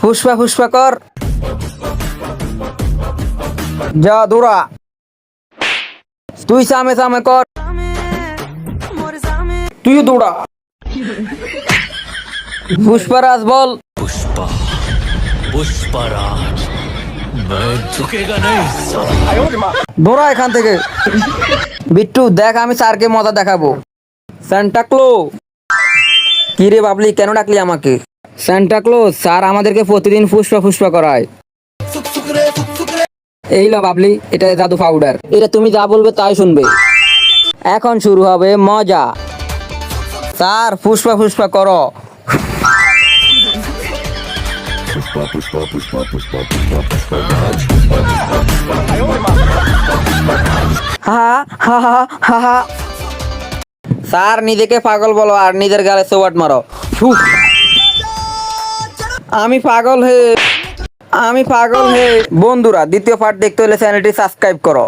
ফুসফা ফুসফা কর, যা দৌড়া। তুই সামে সামে কর, তুইও দৌড়া। পুষ্পারাজ বল। पुष्पा पुष्पराज मैं झुकेगा नहीं साला। দৌড়া এখান থেকে। বিট্টু দেখ আমি স্যারকে মজা দেখাবো। স্যান্টাক্লো। কি রে বাবলি, কেন ডাকলি আমাকে? স্যান্টাক্লোজ স্যার আমাদেরকে প্রতিদিন ফুসফা ফুসফা করায়। এই লো বাবলি, এটা জাদু পাউডার, এটা তুমি যা বলবে তাই শুনবে। এখন শুরু হবে মজা। স্যার ফুসফা ফুসফা করো। হা হা হা হা হা। স্যার নিজেকে পাগল বলো আর নিজের গালে সোয়াট মারো। ফুহ। আমি পাগল হে। বন্ধুরা দ্বিতীয় পার্ট দেখতে হলে চ্যানেলটি সাবস্ক্রাইব করো।